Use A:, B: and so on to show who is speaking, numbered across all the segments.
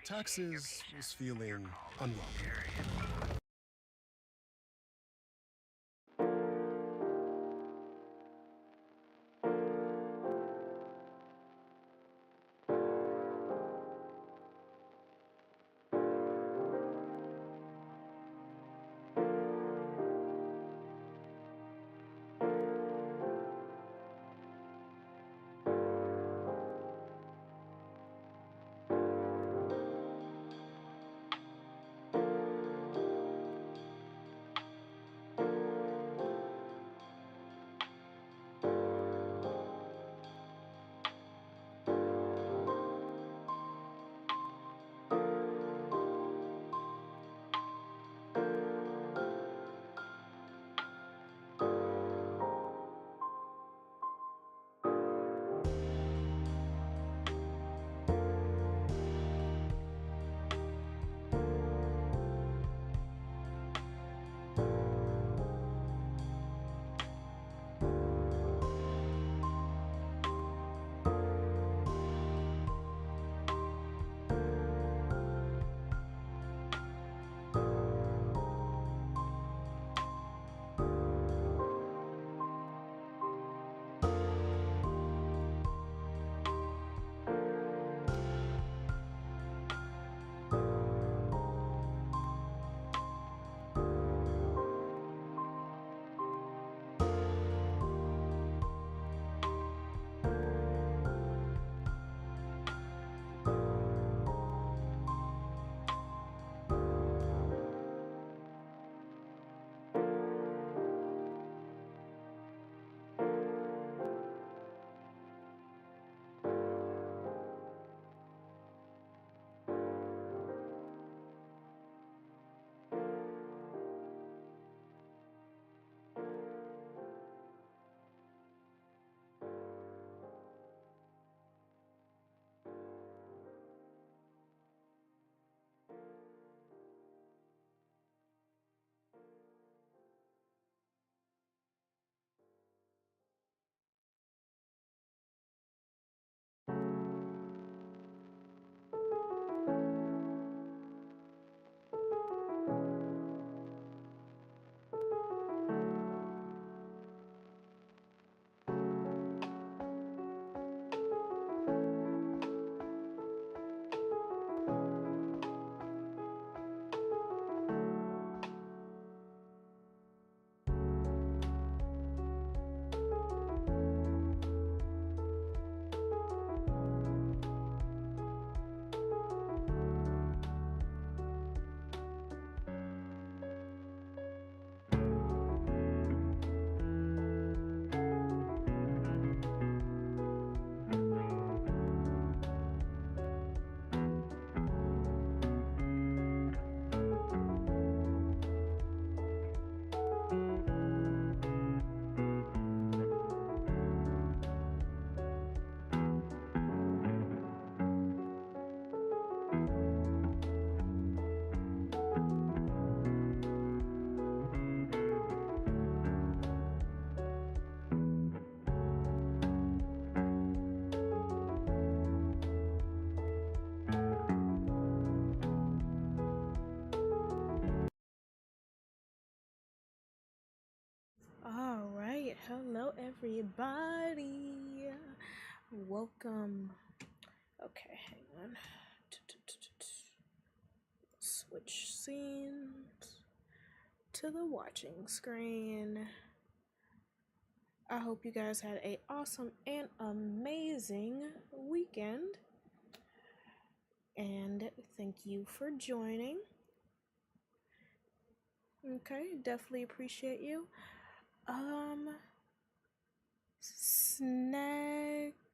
A: Taxes was feeling unwelcome.
B: All right, hello everybody. Welcome. Okay, hang on. Switch scenes to the watching screen. I hope you guys had an awesome and amazing weekend. And thank you for joining. Okay, definitely appreciate you.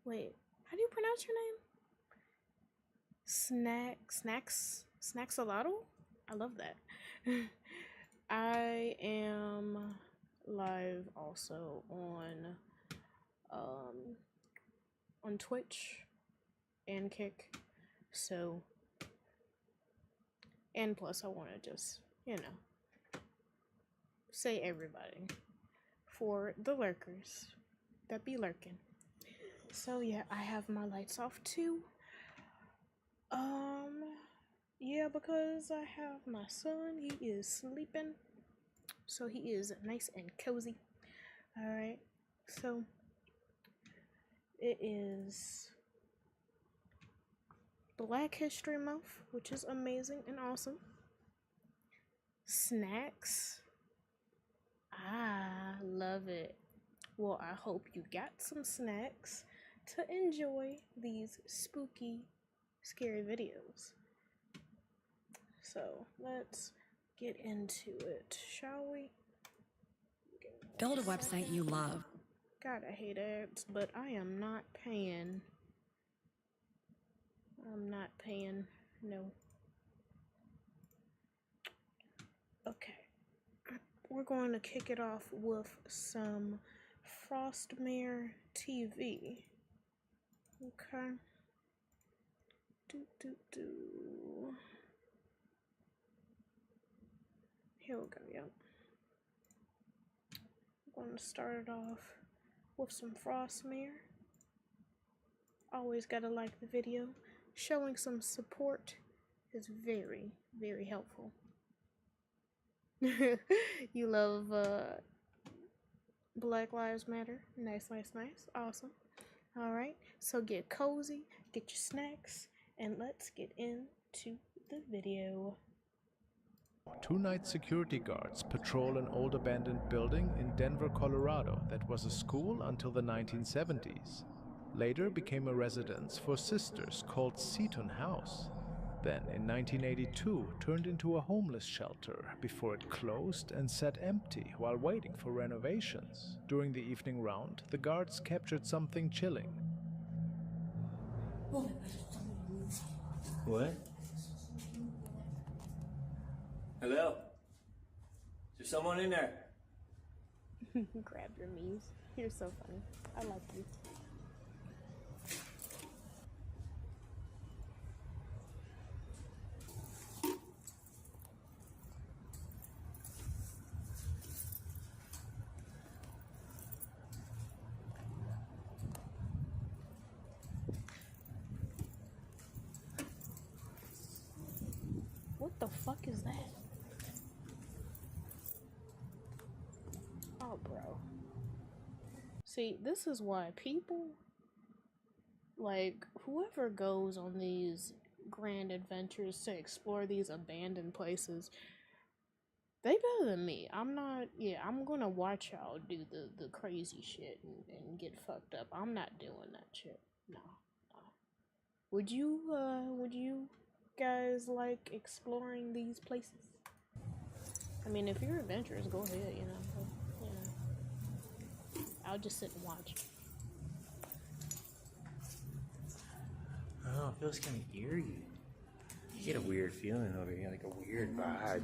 B: Wait, how do you pronounce your name? Snacksalotl? I love that. I am live also on Twitch and Kick. So, and plus I want to just, say everybody for the lurkers that be lurking. So yeah, I have my lights off too. Yeah, because I have my son, he is sleeping, so he is nice and cozy. Alright, so it is Black History Month, which is amazing and awesome. Snacks. I love it. Well, I hope you got some snacks to enjoy these spooky, scary videos. So let's get into it, shall we?
C: Build a website you love.
B: God, I hate ads, but I am not paying. I'm not paying. No. Okay. We're going to kick it off with some Frostmare TV. Okay. Here we go, yep. I'm going to start it off with some Frostmare. Always gotta like the video. Showing some support is very, very helpful. You love Black Lives Matter. Nice, nice, nice. Awesome. Alright, so get cozy, get your snacks, and let's get into the video.
D: Two night security guards patrol an old abandoned building in Denver, Colorado that was a school until the 1970s. Later became a residence for sisters called Seton House. Then in 1982 turned into a homeless shelter before it closed and sat empty while waiting for renovations. During the evening round, the guards captured something chilling.
E: What? Hello? Is there someone in there?
B: Grab your knees. You're so funny. I like you. What the fuck is that? Oh, bro. See, this is why people, like, whoever goes on these grand adventures to explore these abandoned places, they better than me. I'm not, yeah, I'm gonna watch y'all do the crazy shit and get fucked up. I'm not doing that shit. No, no. Would you guys like exploring these places? I mean, if you're adventurous, go ahead, you know. But, you know, I'll just sit and watch.
E: Oh, it feels kind of eerie. You get a weird feeling over here, like a weird vibe.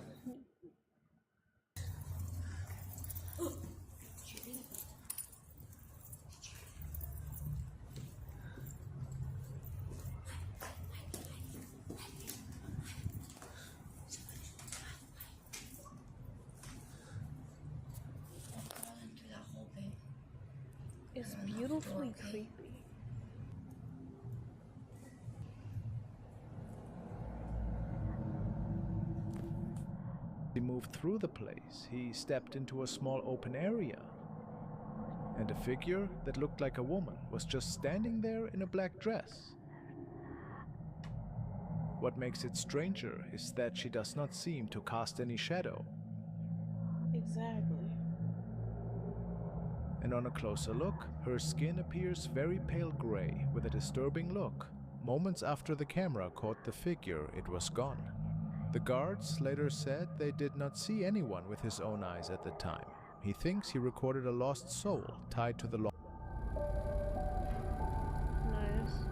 B: It's beautifully creepy.
D: He moved through the place. He stepped into a small open area. And a figure that looked like a woman was just standing there in a black dress. What makes it stranger is that she does not seem to cast any shadow.
B: Exactly.
D: And on a closer look, her skin appears very pale gray with a disturbing look. Moments after the camera caught the figure, it was gone. The guards later said they did not see anyone with his own eyes at the time. He thinks he recorded a lost soul tied to the
B: Nice.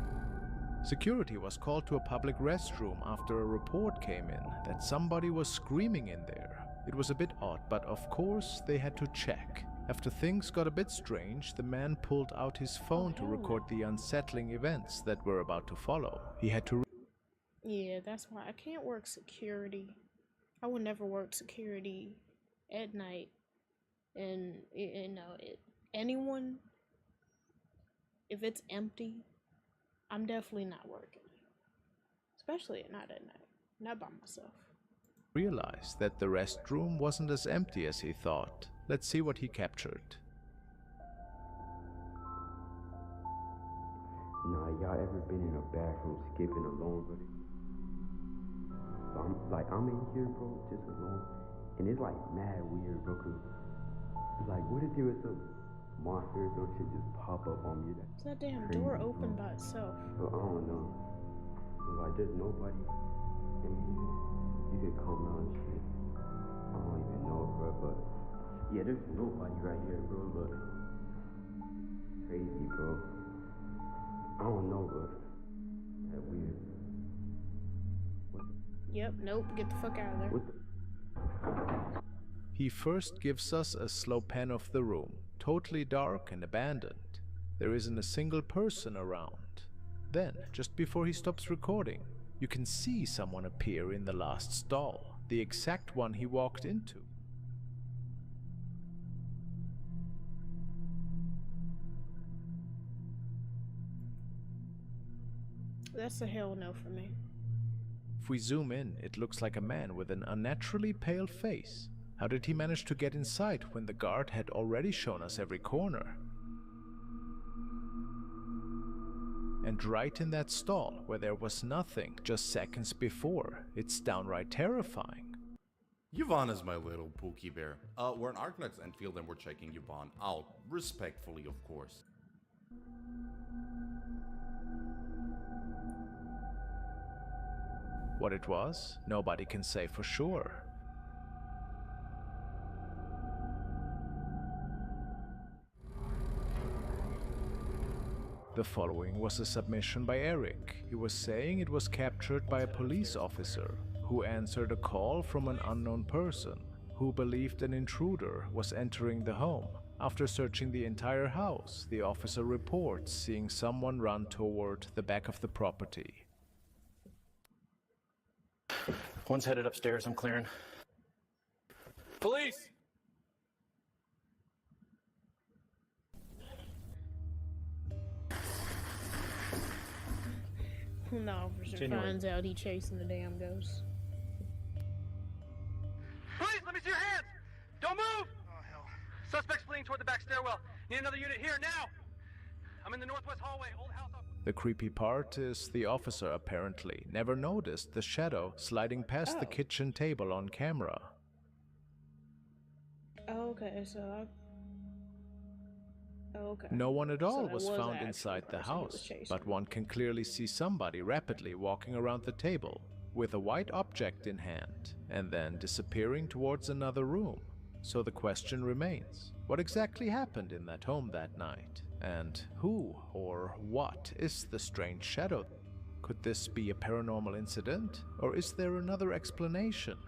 D: Security was called to a public restroom after a report came in that somebody was screaming in there. It was a bit odd, but of course they had to check. After things got a bit strange, the man pulled out his phone to record the unsettling events that were about to follow. He had to
B: Yeah, that's why I can't work security. I would never work security at night. And, you know, anyone, if it's empty, I'm definitely not working. Especially not at night. Not by myself.
D: Realized that the restroom wasn't as empty as he thought. Let's see what he captured.
F: Nah, y'all ever been in a bathroom skipping alone, bro? I'm in here, bro, just alone, and it's like mad weird, bro, cause it's like, what if there was some monster or some shit just pop up on me?
B: Is that damn door open by itself?
F: So I don't know. Like, there's nobody in here. You could come out and shit. I don't even know, bro, but yeah, there's nobody right here, bro, but crazy, bro. I don't know, but that weird.
B: Yep, nope, get the fuck out of there.
F: What the?
D: He first gives us a slow pan of the room, totally dark and abandoned. There isn't a single person around. Then, just before he stops recording, you can see someone appear in the last stall, the exact one he walked into.
B: That's a hell no for me.
D: If we zoom in, it looks like a man with an unnaturally pale face. How did he manage to get inside when the guard had already shown us every corner? And right in that stall, where there was nothing just seconds before, it's downright terrifying.
G: Yvonne is my little pookie bear. We're in Arknex Enfield and we're checking Yvonne out. Respectfully, of course.
D: What it was, nobody can say for sure. The following was a submission by Eric. He was saying it was captured by a police officer who answered a call from an unknown person who believed an intruder was entering the home. After searching the entire house, the officer reports seeing someone run toward the back of the property.
E: One's headed upstairs. I'm clearing. Police!
B: When the officer finds out he chasing the damn ghost.
H: Police, let me see your hands! Don't move! Oh, hell. Suspect's fleeing toward the back stairwell. Need another unit here, now! I'm in the northwest hallway, old house up.
D: The creepy part is the officer apparently never noticed the shadow sliding past the kitchen table on camera.
B: Okay, so okay.
D: No one at all
B: So
D: was
B: that
D: found
B: actually
D: inside the
B: person he was
D: house,
B: chasing.
D: but one can clearly see somebody rapidly walking around the table with a white object in hand and then disappearing towards another room. So the question remains, what exactly happened in that home that night? And who or what is the strange shadow? Could this be a paranormal incident, or is there another explanation?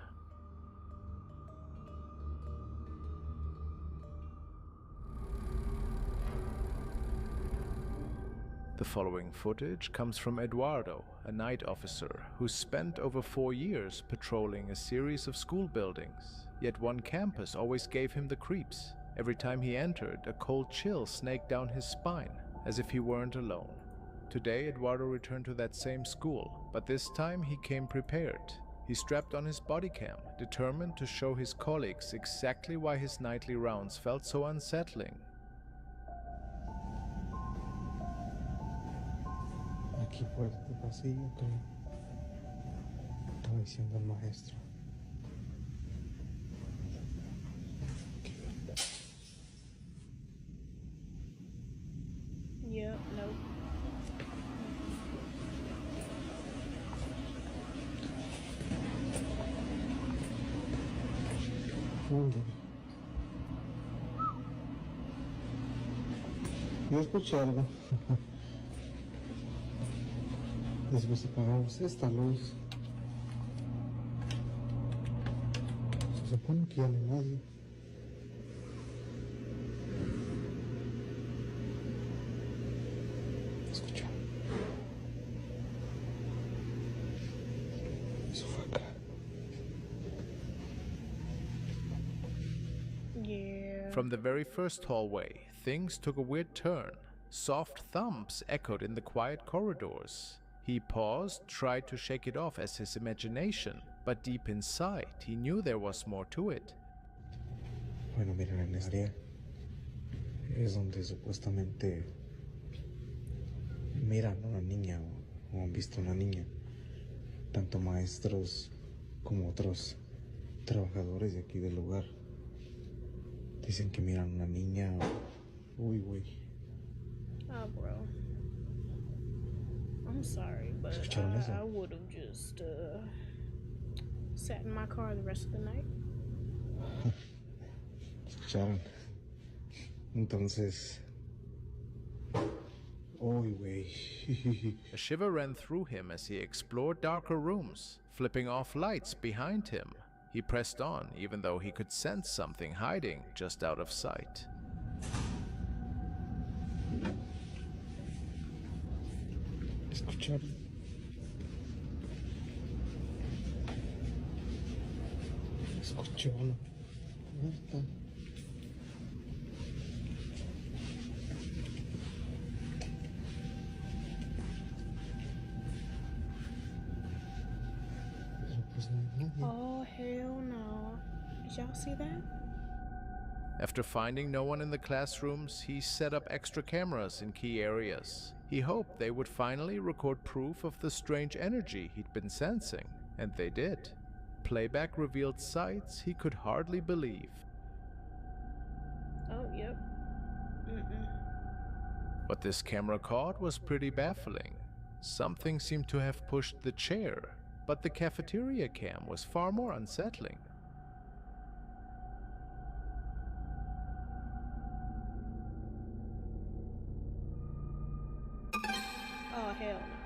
D: The following footage comes from Eduardo, a night officer who spent over 4 years patrolling a series of school buildings. Yet one campus always gave him the creeps. Every time he entered, a cold chill snaked down his spine, as if he weren't alone. Today, Eduardo returned to that same school, but this time he came prepared. He strapped on his body cam, determined to show his colleagues exactly why his nightly rounds felt so unsettling.
I: Aquí por este pasillo, creo. Estaba diciendo el maestro.
B: Yeah, nope.
I: Yo escuché algo. Después apagamos esta luz. Se supone que ya no hay nadie. Escucha. Eso fue acá.
B: Yeah.
D: From the very first hallway, things took a weird turn. Soft thumps echoed in the quiet corridors. He paused, tried to shake it off as his imagination, but deep inside, he knew there was more to it.
I: Bueno, miren, en esa área es donde supuestamente miran a una niña o han visto una niña. Tanto maestros como otros trabajadores de aquí del lugar. Dicen que miran una niña. Uy, güey.
B: Oh, bro. I'm sorry, but
I: ¿Escucharon eso?
B: I would have just sat in my car the rest of the night.
I: ¿Escucharon? Entonces... Uy, güey.
D: A shiver ran through him as he explored darker rooms, flipping off lights behind him. He pressed on, even though he could sense something hiding just out of sight.
I: ¿Escucharon? ¿Escucharon? ¿Dónde está?
B: Oh, hell no. Did y'all see that?
D: After finding no one in the classrooms, he set up extra cameras in key areas. He hoped they would finally record proof of the strange energy he'd been sensing, and they did. Playback revealed sights he could hardly believe.
B: Oh, yep.
D: What this camera caught was pretty baffling. Something seemed to have pushed the chair, but the cafeteria cam was far more unsettling.
B: Oh, hell no.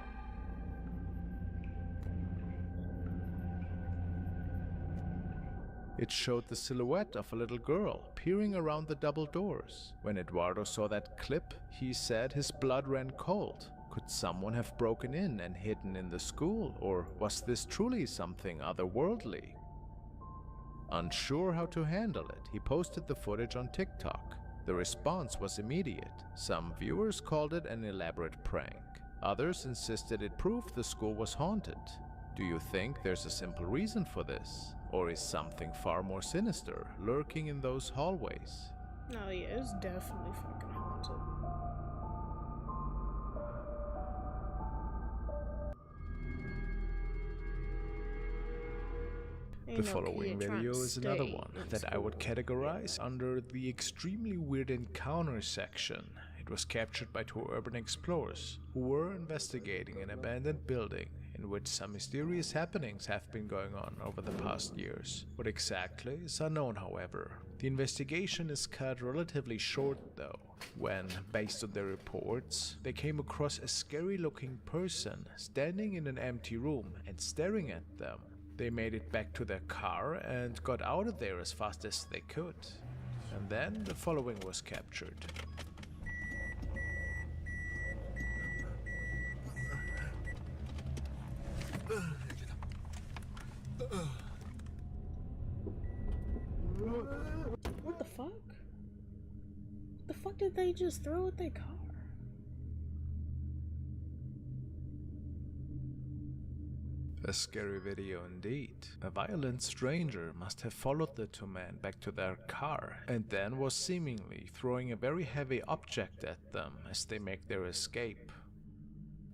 D: It showed the silhouette of a little girl peering around the double doors. When Eduardo saw that clip, he said his blood ran cold. Could someone have broken in and hidden in the school, or was this truly something otherworldly? Unsure how to handle it, he posted the footage on TikTok. The response was immediate. Some viewers called it an elaborate prank. Others insisted it proved the school was haunted. Do you think there's a simple reason for this? Or is something far more sinister lurking in those hallways?
B: Oh yeah, it's definitely fucking haunted.
D: The following video is another one that I would categorize under the extremely weird encounter section. It was captured by two urban explorers who were investigating an abandoned building in which some mysterious happenings have been going on over the past years. What exactly is unknown, however. The investigation is cut relatively short though, when, based on their reports, they came across a scary-looking person standing in an empty room and staring at them. They made it back to their car and got out of there as fast as they could. And then the following was captured.
B: What the fuck? What the fuck did they just throw at their car?
D: A scary video indeed. A violent stranger must have followed the two men back to their car and then was seemingly throwing a very heavy object at them as they make their escape.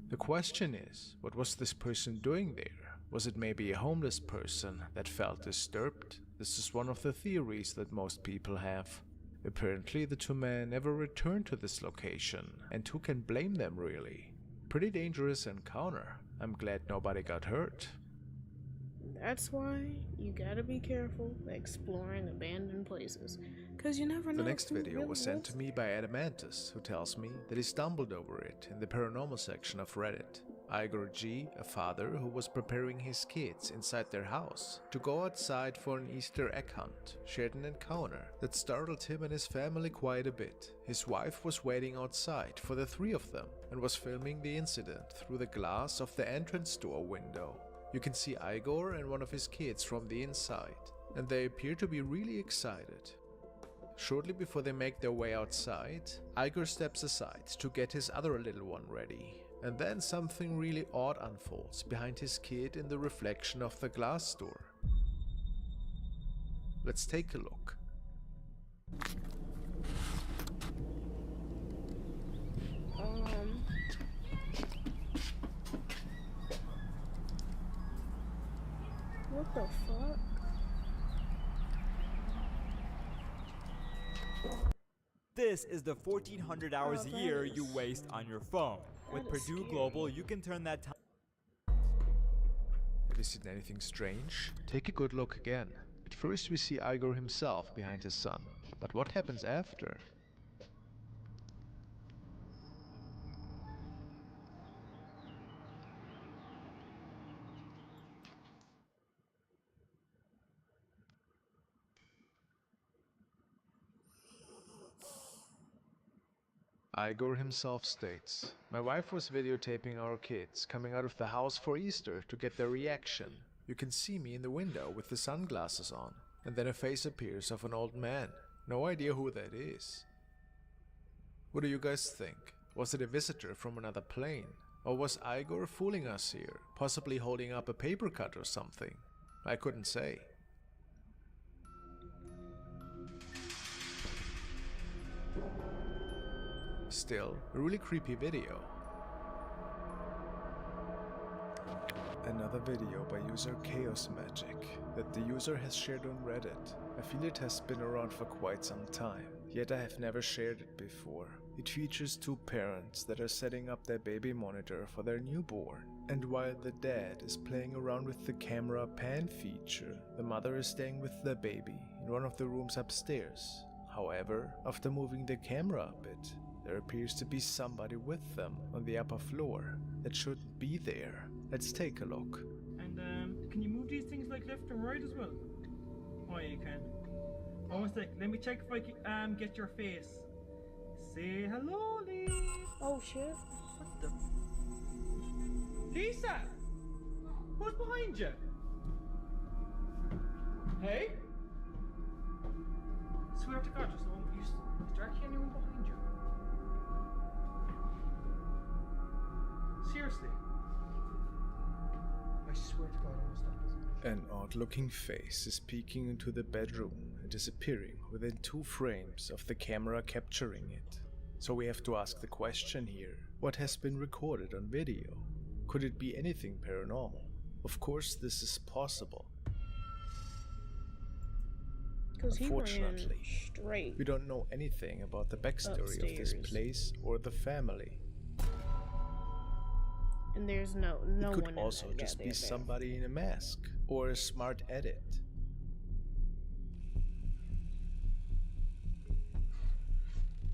D: The question is, what was this person doing there? Was it maybe a homeless person that felt disturbed? This is one of the theories that most people have. Apparently the two men never returned to this location, and who can blame them really? Pretty dangerous encounter. I'm glad nobody got hurt.
B: That's why you gotta be careful exploring abandoned places, cause you never know.
D: The next
B: who
D: video
B: really
D: was sent
B: lives
D: to me by Adamantis, who tells me that he stumbled over it in the paranormal section of Reddit. Igor G., a father who was preparing his kids inside their house to go outside for an Easter egg hunt, shared an encounter that startled him and his family quite a bit. His wife was waiting outside for the three of them and was filming the incident through the glass of the entrance door window. You can see Igor and one of his kids from the inside, and they appear to be really excited. Shortly before they make their way outside, Igor steps aside to get his other little one ready. And then something really odd unfolds behind his kid in the reflection of the glass door. Let's take a look.
B: What the fuck?
J: This is the 1,400 hours a year you waste on your phone. With Purdue Global, you can turn that time.
D: Have you seen anything strange? Take a good look again. At first we see Igor himself behind his son. But what happens after? Igor himself states, "My wife was videotaping our kids coming out of the house for Easter to get their reaction. You can see me in the window with the sunglasses on, and then a face appears of an old man. No idea who that is." What do you guys think? Was it a visitor from another plane? Or was Igor fooling us here, possibly holding up a paper cut or something? I couldn't say. Still, a really creepy video. Another video by user Chaos Magic that the user has shared on Reddit. I feel it has been around for quite some time, yet I have never shared it before. It features two parents that are setting up their baby monitor for their newborn. And while the dad is playing around with the camera pan feature, the mother is staying with the baby in one of the rooms upstairs. However, after moving the camera a bit, there appears to be somebody with them on the upper floor that shouldn't be there. Let's take a look.
K: And can you move these things like left and right as well? Oh yeah, you can. Oh, one sec. Let me check if I can get your face. Say hello, Lisa.
B: Oh shit.
K: What the? Lisa! Who's behind you? Hey? Swear to God, is there actually anyone behind you? Seriously? I swear to God, I will stop this.
D: An odd-looking face is peeking into the bedroom and disappearing within 2 frames of the camera capturing it. So we have to ask the question here, what has been recorded on video? Could it be anything paranormal? Of course this is possible.
B: Unfortunately,
D: we don't know anything about the backstory of this place or the family.
B: And there's no
D: it could
B: one
D: also
B: in
D: just be somebody in a mask or a smart edit.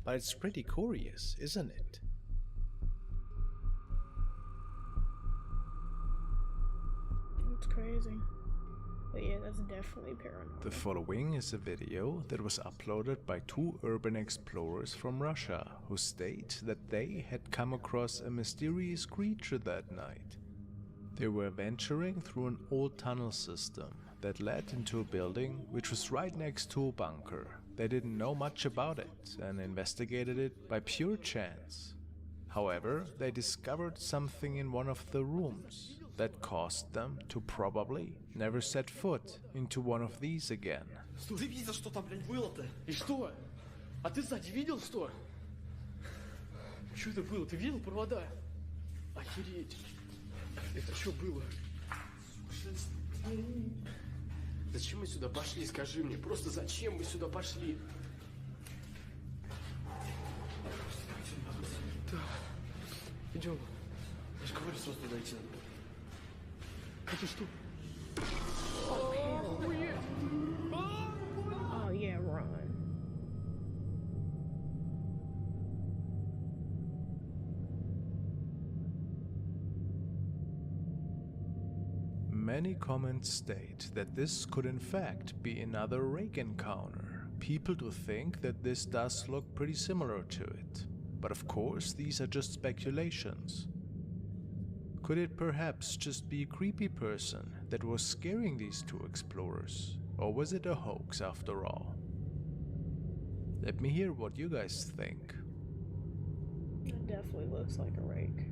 D: But it's pretty curious, isn't it?
B: It's crazy. But yeah, that's definitely paranormal.
D: The following is a video that was uploaded by 2 urban explorers from Russia who state that they had come across a mysterious creature that night. They were venturing through an old tunnel system that led into a building which was right next to a bunker. They didn't know much about it and investigated it by pure chance. However, they discovered something in one of the rooms that caused them to probably never set foot into one of these again.
L: Ты видел, что там, блядь, было-то? И что? А ты сзади видел, что? Что это было? Ты видел провода? Охереть. Это что было? Зачем мы сюда пошли, скажи мне? Просто зачем мы сюда пошли? Так, идем. Я же говорю, сразу туда идти надо. Это что?
B: Oh yeah, run.
D: Many comments state that this could in fact be another rake encounter. People do think that this does look pretty similar to it, but of course these are just speculations. Could it perhaps just be a creepy person that was scaring these 2 explorers? Or was it a hoax after all? Let me hear what you guys think.
B: It definitely looks like a rake.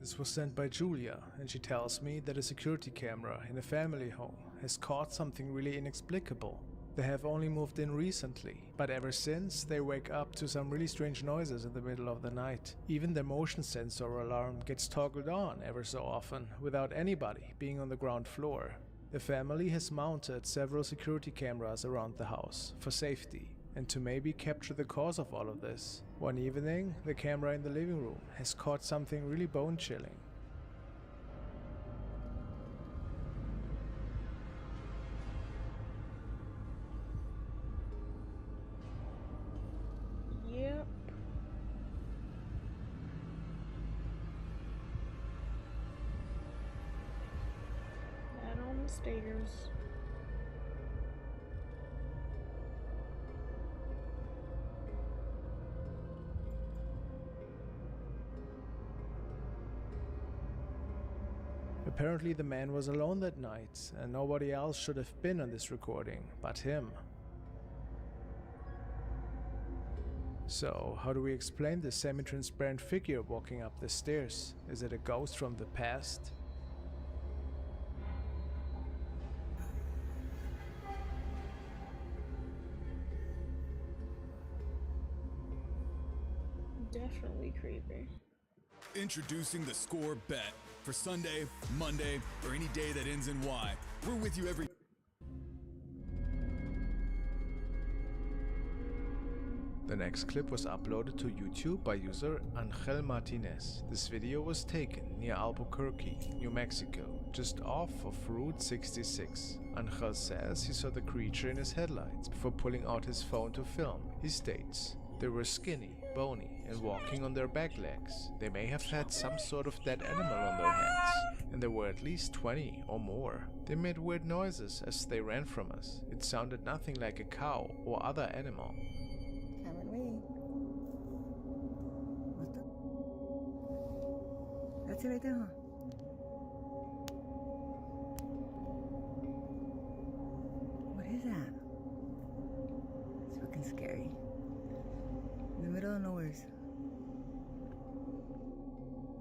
D: This was sent by Julia, and she tells me that a security camera in a family home has caught something really inexplicable. They have only moved in recently, but ever since they wake up to some really strange noises in the middle of the night. Even their motion sensor alarm gets toggled on ever so often, without anybody being on the ground floor. The family has mounted several security cameras around the house for safety, and to maybe capture the cause of all of this. One evening, the camera in the living room has caught something really bone-chilling.
B: Yep. That on the stairs.
D: Apparently the man was alone that night, and nobody else should have been on this recording but him. So, how do we explain this semi-transparent figure walking up the stairs? Is it a ghost from the past?
B: Definitely creepy.
M: Introducing the Score Bet. For Sunday, Monday, or any day that ends in Y. We're with you every...
D: The next clip was uploaded to YouTube by user Angel Martinez. This video was taken near Albuquerque, New Mexico, just off of Route 66. Angel says he saw the creature in his headlights before pulling out his phone to film. He states, "They were skinny, bony, and walking on their back legs. They may have had some sort of dead animal on their hands, and there were at least 20 or more. They made weird noises as they ran from us. It sounded nothing like a cow or other animal."
N: That's it right there, huh? What is that? It's fucking scary. In the middle of nowhere.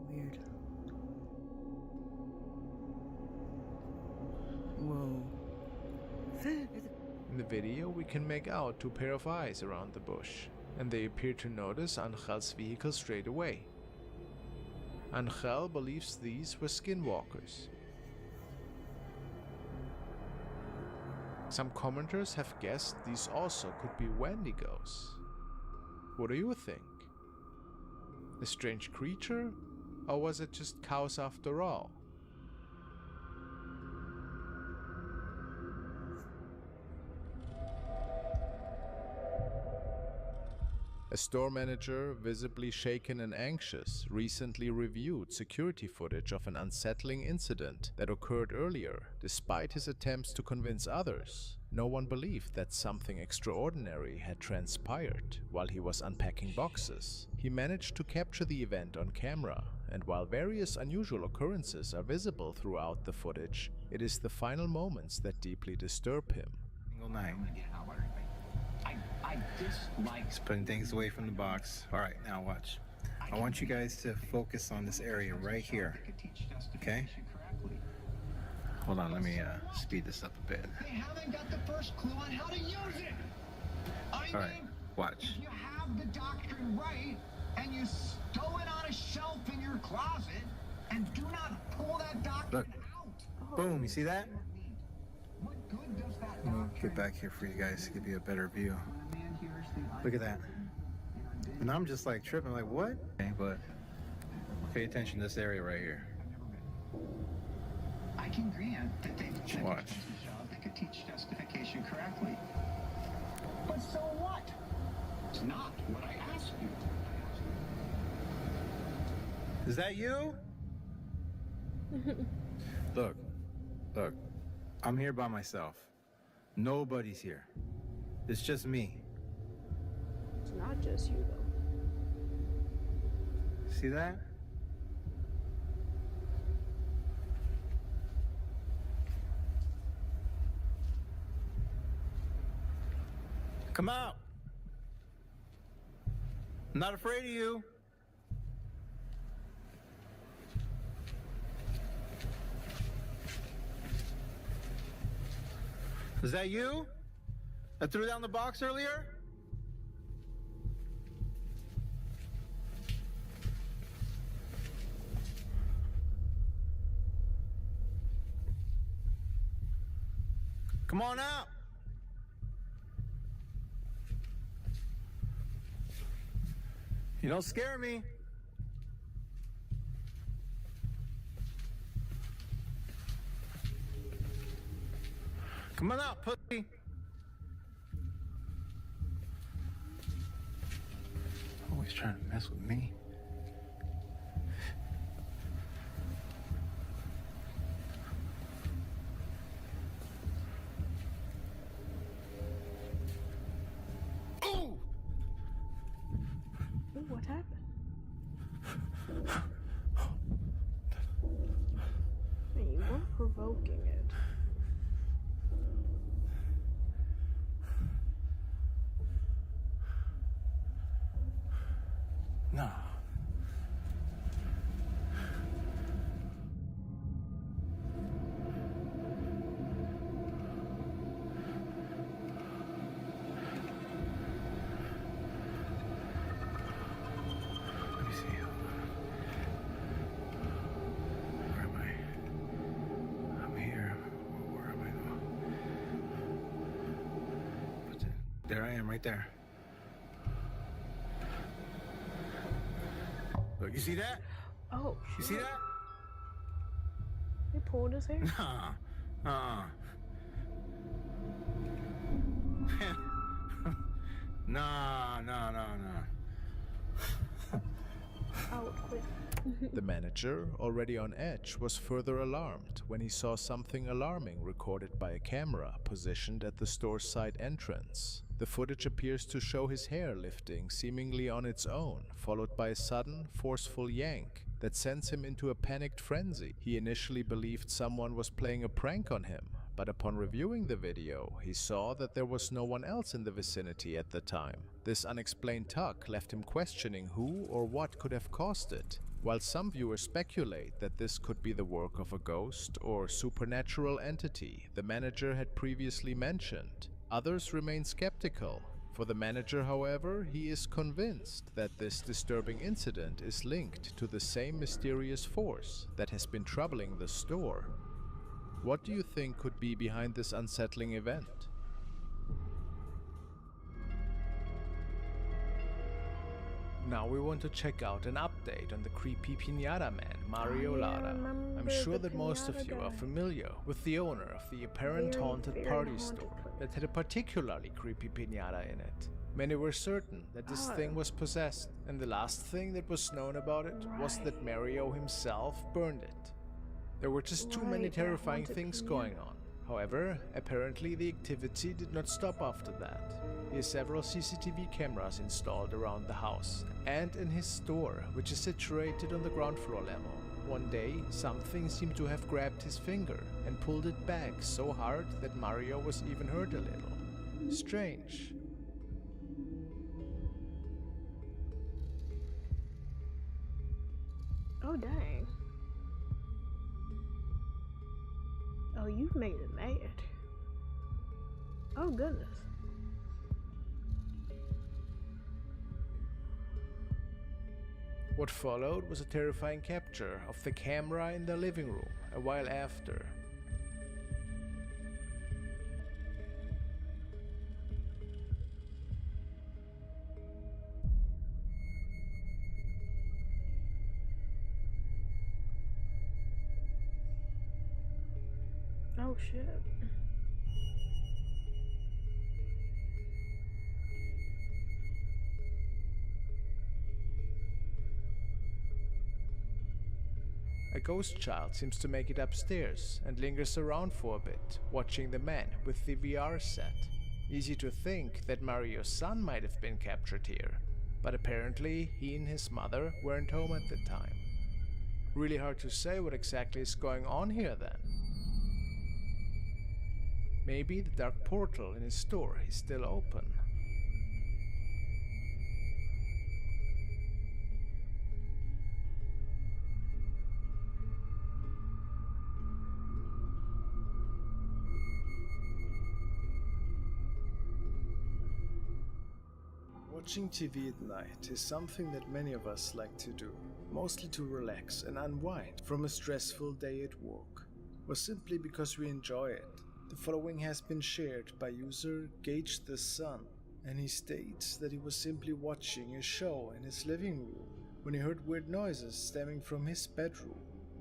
N: Weird. Whoa.
D: In the video, we can make out two pair of eyes around the bush, and they appear to notice Angel's vehicle straight away. Angel believes these were skinwalkers. Some commenters have guessed these also could be Wendigos. What do you think? A strange creature? Or was it just cows after all? A store manager, visibly shaken and anxious, recently reviewed security footage of an unsettling incident that occurred earlier. Despite his attempts to convince others, no one believed that something extraordinary had transpired while he was unpacking boxes. He managed to capture the event on camera, and while various unusual occurrences are visible throughout the footage, it is the final moments that deeply disturb him.
O: He's putting things away from the box. All right, now watch. I want you guys to focus on this area right here. Okay? Hold on, let me speed this up a bit.
P: They haven't got the first clue on how to use it.
O: All right, watch.
P: If you have the doctrine right and you stow it on a shelf in your closet and do not pull that doctrine out.
O: Boom, you see that?
P: What good does that
O: I'll get back here for you guys to give you a better view. Look at that. And I'm just like tripping, like what? Okay, but pay attention to this area right here.
P: I can grant that they've
O: Watch.
P: they could teach justification correctly. But so what? It's not what I asked you.
O: Is that you? Look, I'm here by myself. Nobody's here. It's just me.
B: It's not just you, though.
O: See that? Come out. I'm not afraid of you. Is that you? That threw down the box earlier? Come on out. You don't scare me. Come on out, pussy. Always trying to mess with me.
B: Ooh, what happened? Man, you weren't provoking it.
O: No. Let me see. Where am I? I'm here. Where am I though? But there I am, right there. Look, you see that?
B: Oh,
O: You see that?
B: They pulled his hair.
O: Nah. Nah.
B: I would quit.
D: The manager, already on edge, was further alarmed when he saw something alarming recorded by a camera positioned at the store's side entrance. The footage appears to show his hair lifting seemingly on its own, followed by a sudden, forceful yank that sends him into a panicked frenzy. He initially believed someone was playing a prank on him, but upon reviewing the video, he saw that there was no one else in the vicinity at the time. This unexplained tug left him questioning who or what could have caused it. While some viewers speculate that this could be the work of a ghost or supernatural entity the manager had previously mentioned, others remain skeptical. For the manager, however, he is convinced that this disturbing incident is linked to the same mysterious force that has been troubling the store. What do you think could be behind this unsettling event? Now we want to check out an update on the creepy piñata man, Mario Lara. I'm sure that most of you are familiar with the owner of the apparent haunted party store that had a particularly creepy piñata in it. Many were certain that this thing was possessed, and the last thing that was known about it was that Mario himself burned it. There were just too many terrifying things going on. However, apparently the activity did not stop after that. He has several CCTV cameras installed around the house and in his store, which is situated on the ground floor level. One day, something seemed to have grabbed his finger and pulled it back so hard that Mario was even hurt a little. Strange.
B: Oh, dang. Oh, you've made it mad. Oh, goodness.
D: What followed was a terrifying capture of the camera in the living room a while after.
B: Oh, shit.
D: A ghost child seems to make it upstairs and lingers around for a bit, watching the man with the VR set. Easy to think that Mario's son might have been captured here, but apparently he and his mother weren't home at the time. Really hard to say what exactly is going on here then. Maybe the dark portal in his store is still open. Watching TV at night is something that many of us like to do, mostly to relax and unwind from a stressful day at work, or simply because we enjoy it. The following has been shared by user Gage the Sun, and he states that he was simply watching a show in his living room when he heard weird noises stemming from his bedroom.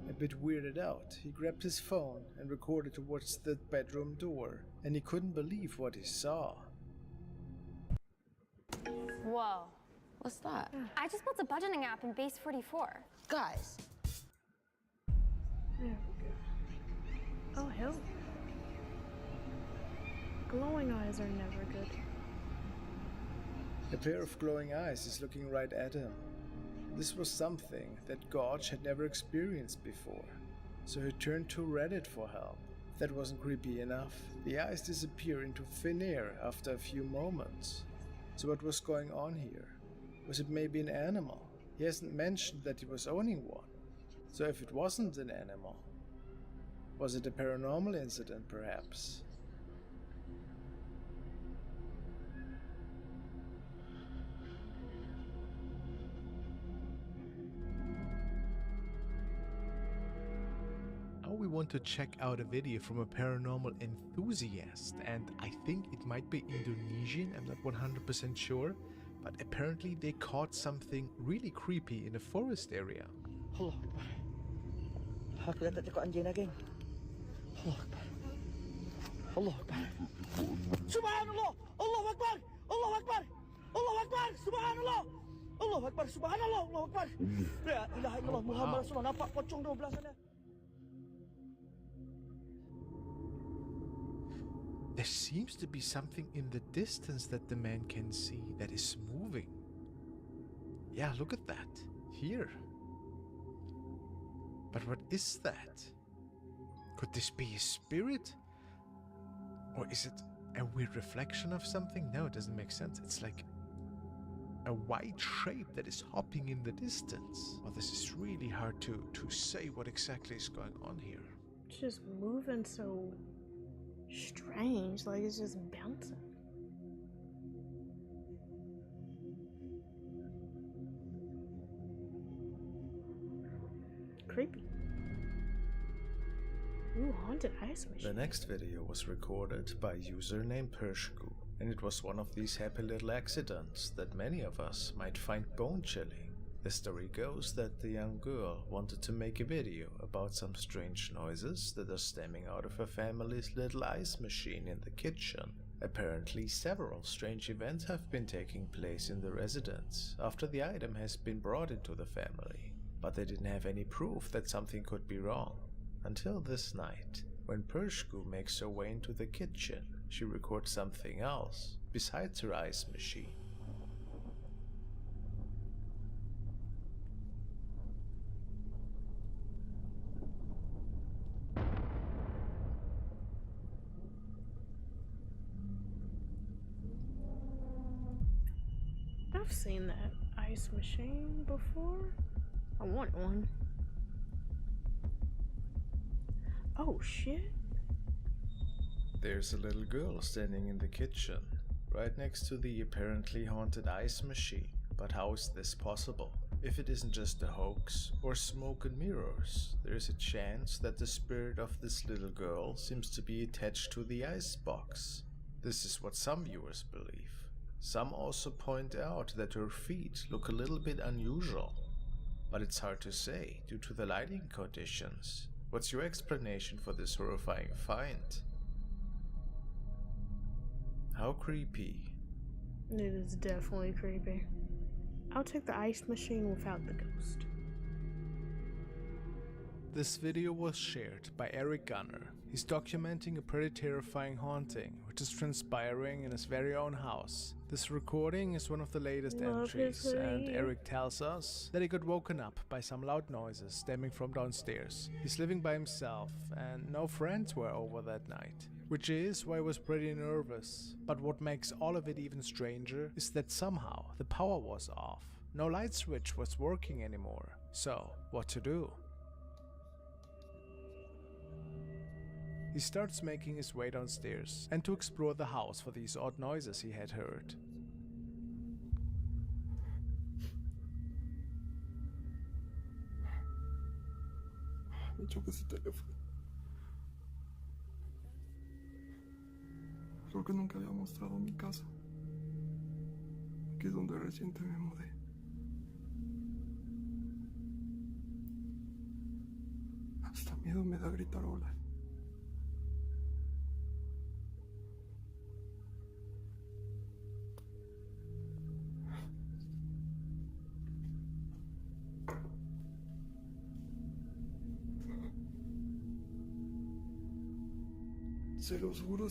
D: A bit weirded out, he grabbed his phone and recorded towards the bedroom door, and he couldn't believe what he saw.
Q: Whoa. What's that? I just built a budgeting app in Base 44. Guys.
B: There we go. Oh, hell. Glowing eyes are never good.
D: A pair of glowing eyes is looking right at him. This was something that Gauge had never experienced before, so he turned to Reddit for help. If that wasn't creepy enough, the eyes disappear into thin air after a few moments. So what was going on here? Was it maybe an animal? He hasn't mentioned that he was owning one. So if it wasn't an animal, was it a paranormal incident perhaps? Now we want to check out a video from a paranormal enthusiast, and I think it might be Indonesian, I'm not 100% sure, but apparently they caught something really creepy in a forest area.
R: Allah Akbar. Aku lihat teko anjing daging. Allah Akbar. Allah Akbar. Subhanallah. Allah Akbar. Allah Akbar. Allah Akbar. Subhanallah. Allah Akbar. Subhanallah. Allah Akbar. La ilaha illallah Muhammad Rasulullah. Nampak pocong 12 sana.
D: There seems to be something in the distance that the man can see that is moving. Yeah, look at that. Here. But what is that? Could this be a spirit? Or is it a weird reflection of something? No, it doesn't make sense. It's like a white shape that is hopping in the distance. Well, this is really hard to say what exactly is going on here.
B: It's just moving so strange, like it's just bouncing. Creepy. Ooh, haunted ice machine.
D: The next video was recorded by a user named Pershku, and it was one of these happy little accidents that many of us might find bone-chilling. The story goes that the young girl wanted to make a video about some strange noises that are stemming out of her family's little ice machine in the kitchen. Apparently, several strange events have been taking place in the residence after the item has been brought into the family, but they didn't have any proof that something could be wrong. Until this night, when Pershku makes her way into the kitchen, she records something else besides her ice machine.
B: I've seen that ice machine before. I want one. Oh shit.
D: There's a little girl standing in the kitchen, right next to the apparently haunted ice machine. But how is this possible? If it isn't just a hoax or smoke and mirrors, there is a chance that the spirit of this little girl seems to be attached to the ice box. This is what some viewers believe. Some also point out that her feet look a little bit unusual, but it's hard to say due to the lighting conditions. What's your explanation for this horrifying find? How creepy.
B: It is definitely creepy. I'll take the ice machine without the ghost.
D: This video was shared by Eric Gunner. He's documenting a pretty terrifying haunting, which is transpiring in his very own house. This recording is one of the latest entries, and Eric tells us that he got woken up by some loud noises stemming from downstairs. He's living by himself, and no friends were over that night, which is why he was pretty nervous. But what makes all of it even stranger is that somehow the power was off. No light switch was working anymore. So, what to do? He starts making his way downstairs and to explore the house for these odd noises he had heard.
I: Me choca ese teléfono. Creo que nunca había mostrado mi casa. Aquí es donde reciente me mudé. Hasta miedo me da gritar hola. Se los juro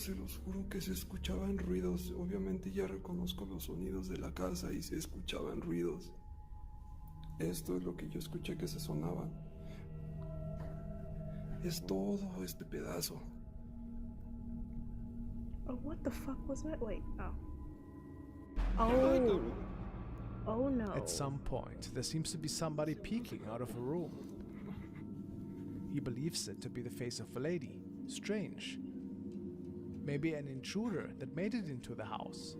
I: que se escuchaban ruidos. Obviamente ya reconozco los sonidos de la casa y se escuchaban ruidos. Esto es lo que yo escuché que se sonaban. Es todo este pedazo.
B: Oh, what the fuck was that? Wait, oh. Oh. Oh no.
D: At some point, there seems to be somebody peeking out of a room. He believes it to be the face of a lady. Strange. Maybe an intruder that made it into the house.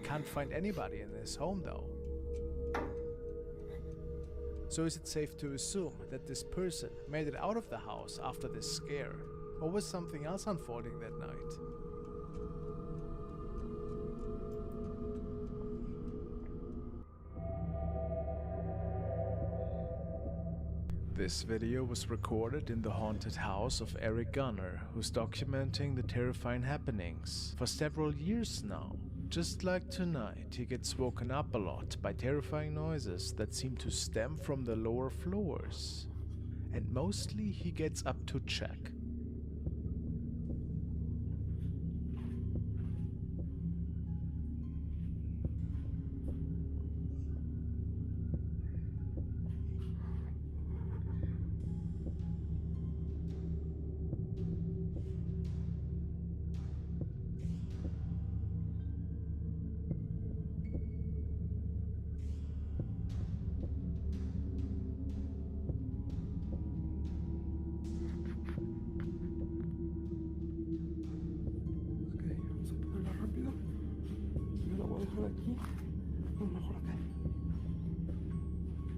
D: Can't find anybody in this home though. So is it safe to assume that this person made it out of the house after this scare? Or was something else unfolding that night? This video was recorded in the haunted house of Eric Gunner, who's documenting the terrifying happenings for several years now. Just like tonight, he gets woken up a lot by terrifying noises that seem to stem from the lower floors. And mostly he gets up to check.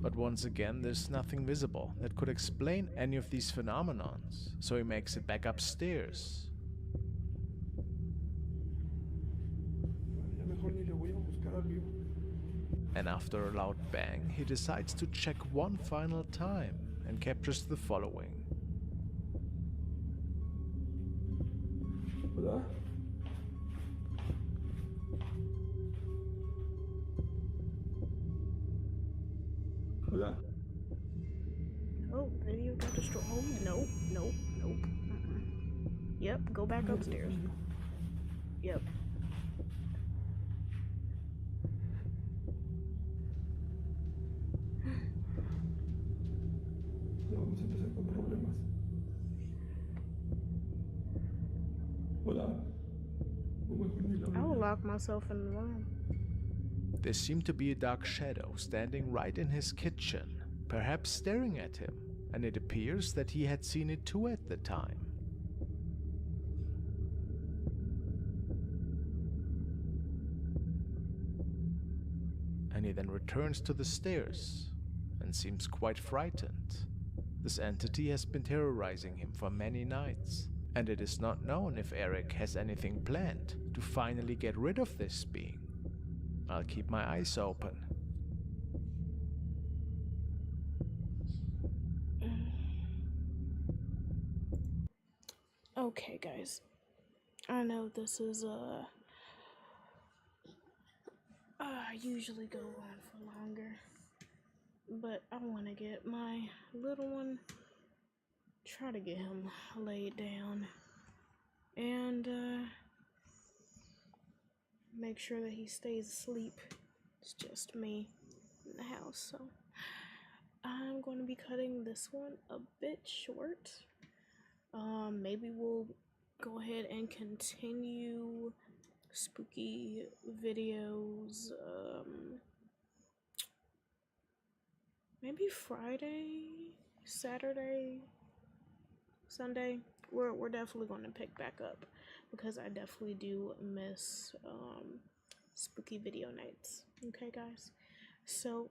D: But once again, there's nothing visible that could explain any of these phenomenons, so he makes it back upstairs. And after a loud bang, he decides to check one final time and captures the following.
I: Hola. Hola.
B: Oh, video got destroyed. Oh, nope, nope, nope. Yep, go back upstairs. Yep.
I: Ya vamos a empezar con problemas. Hola.
B: I will lock myself in the room.
D: There seemed to be a dark shadow standing right in his kitchen, perhaps staring at him, and it appears that he had seen it too at the time. And he then returns to the stairs and seems quite frightened. This entity has been terrorizing him for many nights, and it is not known if Eric has anything planned to finally get rid of this being. I'll keep my eyes open.
B: Okay, guys. I know this is I usually go on for longer, but I want to get my little one, try to get him laid down, and make sure that he stays asleep. It's just me in the house, so I'm going to be cutting this one a bit short. Maybe we'll go ahead and continue spooky videos, maybe Friday, Saturday, Sunday. We're definitely going to pick back up, because I definitely do miss spooky video nights. Okay, guys? So,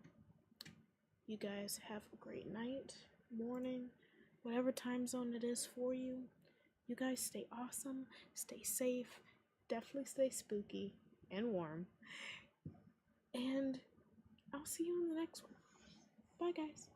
B: you guys have a great night, morning, whatever time zone it is for you. You guys stay awesome, stay safe, definitely stay spooky and warm. And I'll see you in the next one. Bye, guys.